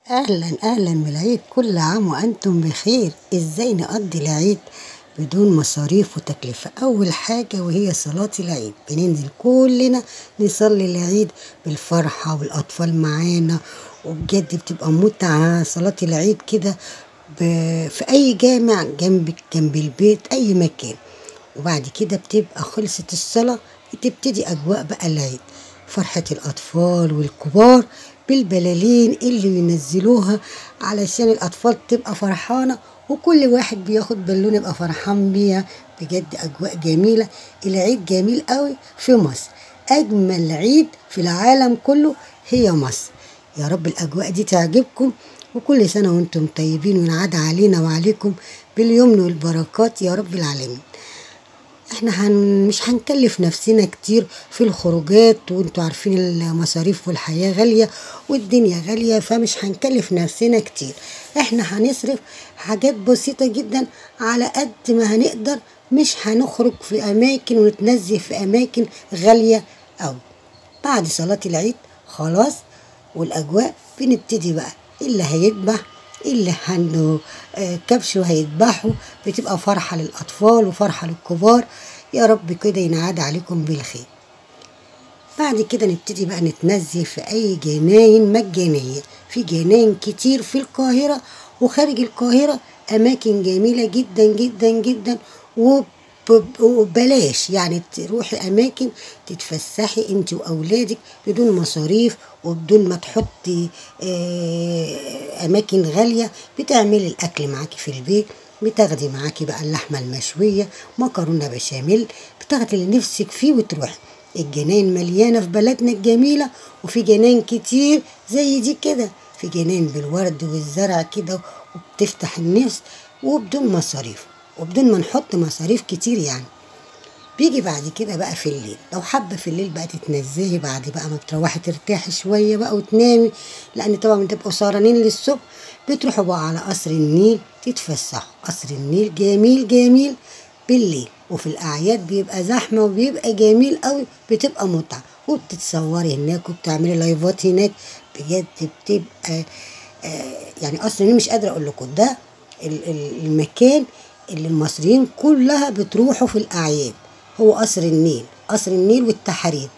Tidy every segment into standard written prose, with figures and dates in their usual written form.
أهلا أهلا بالعيد، كل عام وأنتم بخير. إزاي نقضي العيد بدون مصاريف وتكلفة؟ أول حاجة وهي صلاة العيد، بننزل كلنا نصلي العيد بالفرحة والأطفال معانا، وبجد بتبقى متعة صلاة العيد كده في أي جامع جنبك جنب البيت أي مكان. وبعد كده بتبقى خلصت الصلاة، بتبتدي أجواء بقى العيد، فرحة الأطفال والكبار بالبلالين اللي بينزلوها علشان الأطفال تبقى فرحانة، وكل واحد بياخد بالونه يبقى فرحان بيها. بجد أجواء جميلة. العيد جميل قوي في مصر، أجمل عيد في العالم كله هي مصر. يا رب الأجواء دي تعجبكم، وكل سنة وانتم طيبين، وينعاد علينا وعليكم باليمن والبركات يا رب العالمين. احنا مش هنكلف نفسنا كتير في الخروجات، وانتوا عارفين المصاريف والحياة غالية والدنيا غالية، فمش هنكلف نفسنا كتير. احنا هنصرف حاجات بسيطة جدا على قد ما هنقدر، مش هنخرج في اماكن ونتنزه في اماكن غالية اوي. بعد صلاة العيد خلاص والاجواء بنبتدي بقى اللي هيذبح، اللي عنده كبش وهيذبحوا، بتبقى فرحة للأطفال وفرحة للكبار. يا رب كده ينعاد عليكم بالخير. بعد كده نبتدي بقى نتنزه في أي جناين مجانية، في جناين كتير في القاهرة وخارج القاهرة، أماكن جميلة جدا جدا جدا، وبلاش يعني تروحي أماكن تتفسحي انت وأولادك بدون مصاريف وبدون ما تحطي أماكن غالية. بتعملي الأكل معاكي في البيت، بتاخدي معاكي بقى اللحمة المشوية، مكرونة بشاميل، بتاخدي اللي نفسك فيه وتروحي. الجناين مليانة في بلدنا الجميلة، وفي جناين كتير زي دي كده، في جناين بالورد والزرع كده، وبتفتح النفس وبدون مصاريف وبدون ما نحط مصاريف كتير يعني. بيجي بعد كده بقى في الليل، لو حابة في الليل بقى تتنزهي بعد بقى ما بتروحي ترتاحي شوية بقى وتنامي، لأن طبعا بتبقوا سهرانين للصبح، بتروحوا بقى على قصر النيل تتفسحوا. قصر النيل جميل جميل بالليل، وفي الأعياد بيبقى زحمة وبيبقى جميل قوي، بتبقى متعة، وبتتصوري هناك وبتعملي لايفات هناك. بجد بتبقى يعني قصر النيل مش قادرة أقول لكم، ده المكان اللي المصريين كلها بتروحوا في الأعياد، هو قصر النيل. قصر النيل والتحرير،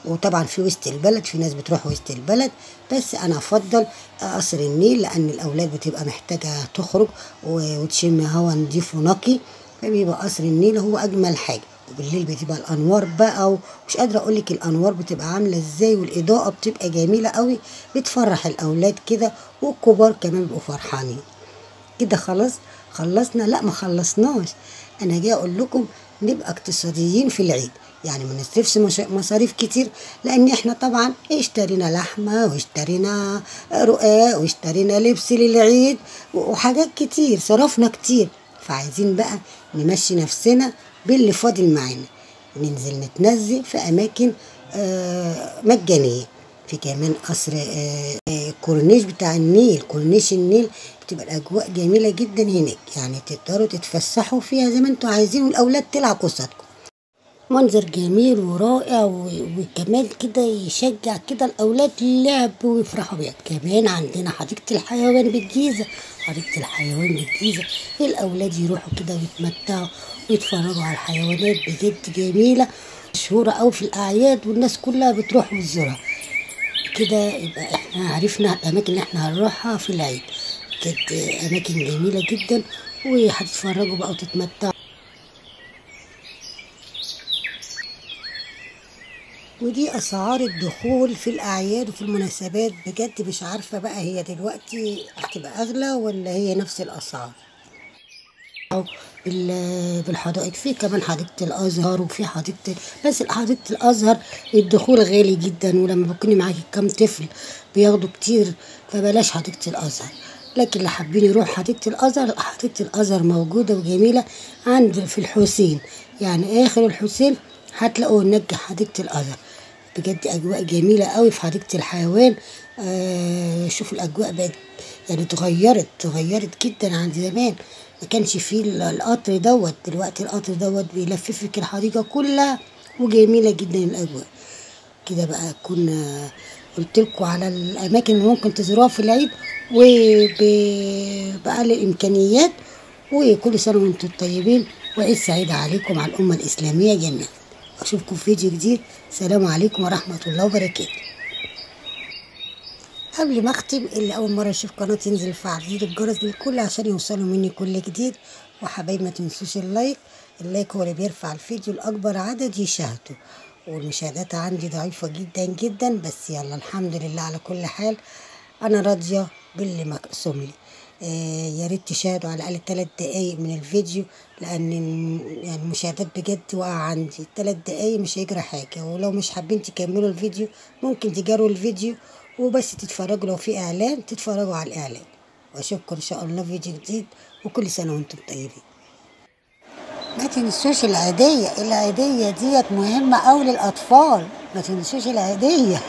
وطبعا في وسط البلد، في ناس بتروح وسط البلد، بس انا افضل قصر النيل، لان الاولاد بتبقى محتاجه تخرج وتشم هوا نضيف ونقي، فبيبقى قصر النيل هو اجمل حاجه. وبالليل بتبقى الانوار بقى، ومش قادره اقول لك الانوار بتبقى عامله ازاي، والاضاءه بتبقى جميله قوي، بتفرح الاولاد كده، والكبار كمان بيبقوا فرحانين. كده خلاص خلصنا؟ لا ما خلصناش، انا جاي اقول لكم نبقى اقتصاديين في العيد، يعني ما نصرفش مصاريف كتير، لان احنا طبعا اشترينا لحمه واشترينا رقاق واشترينا لبس للعيد وحاجات كتير، صرفنا كتير. فعايزين بقى نمشي نفسنا باللي فاضل معانا، ننزل نتنزه في اماكن مجانيه. في كمان قصر كورنيش بتاع النيل، كورنيش النيل، بتبقى الاجواء جميله جدا هناك، يعني تقدروا تتفسحوا فيها زي ما انتوا عايزين، والاولاد تلعب قصادكم. منظر جميل ورائع، وكمان كده يشجع كده الاولاد للعب ويفرحوا بيها. كمان عندنا حديقه الحيوان بالجيزه، حديقه الحيوان بالجيزه الاولاد يروحوا كده ويتمتعوا ويتفرجوا على الحيوانات، بجد جميله، مشهوره قوي في الاعياد، والناس كلها بتروح وتزورها. كده يبقى احنا عرفنا الاماكن اللي احنا هنروحها في العيد، كانت اماكن جميله جدا، وهتتفرجوا بقى وتتمتعوا. ودي اسعار الدخول في الاعياد وفي المناسبات، بجد مش عارفه بقى هي دلوقتي هتبقى اغلى ولا هي نفس الاسعار. أو بالحدائق، في كمان حديقة الأزهر وفي حديقة، بس حديقة الأزهر الدخول غالي جدا، ولما بتكوني معاكي كام طفل بياخدوا كتير، فبلاش حديقة الأزهر. لكن اللي حابين يروح حديقة الأزهر، حديقة الأزهر موجودة وجميلة عند في الحسين، يعني آخر الحسين هتلاقوا هناك حديقة الأزهر. بجد أجواء جميلة قوي في حديقة الحيوان. شوفوا الأجواء بقت يعني اتغيرت جدا عن زمان، ما كانش فيه القطر دوت، دلوقتي القطر دوت بيلففك الحديقة كلها، وجميلة جدا الأجواء. كده بقى كنا قلت لكم على الاماكن اللي ممكن تزوروها في العيد وبأقل الامكانيات. وكل سنه وانتم طيبين، وعيد سعيد عليكم على الامه الاسلاميه جميعا. اشوفكم في فيديو جديد. سلام عليكم ورحمه الله وبركاته. قبل ما اختم، اللي اول مره يشوف قناتي ينزل يفعل زر الجرس للكل عشان يوصلوا مني كل جديد. وحبايب ما تنسوش اللايك. اللايك هو اللي بيرفع الفيديو لاكبر عدد يشاهده. والمشاهدات عندي ضعيفه جدا جدا، بس يلا الحمد لله على كل حال. انا راضيه باللي مقسوم لي. يا ريت تشاهدوا على الاقل 3 دقايق من الفيديو، لان يعني المشاهدات بجد واقعه عندي. 3 دقايق مش هيجرى حاجه. ولو مش حابين تكملوا الفيديو ممكن تجاروا الفيديو وبس تتفرجوا. لو في اعلان تتفرجوا على الاعلان. واشوفكم ان شاء الله في فيديو جديد، وكل سنه وانتم طيبين. ما تنسوش العيديه. العيديه ديت مهمه قوي للاطفال. ما تنسوش العيديه.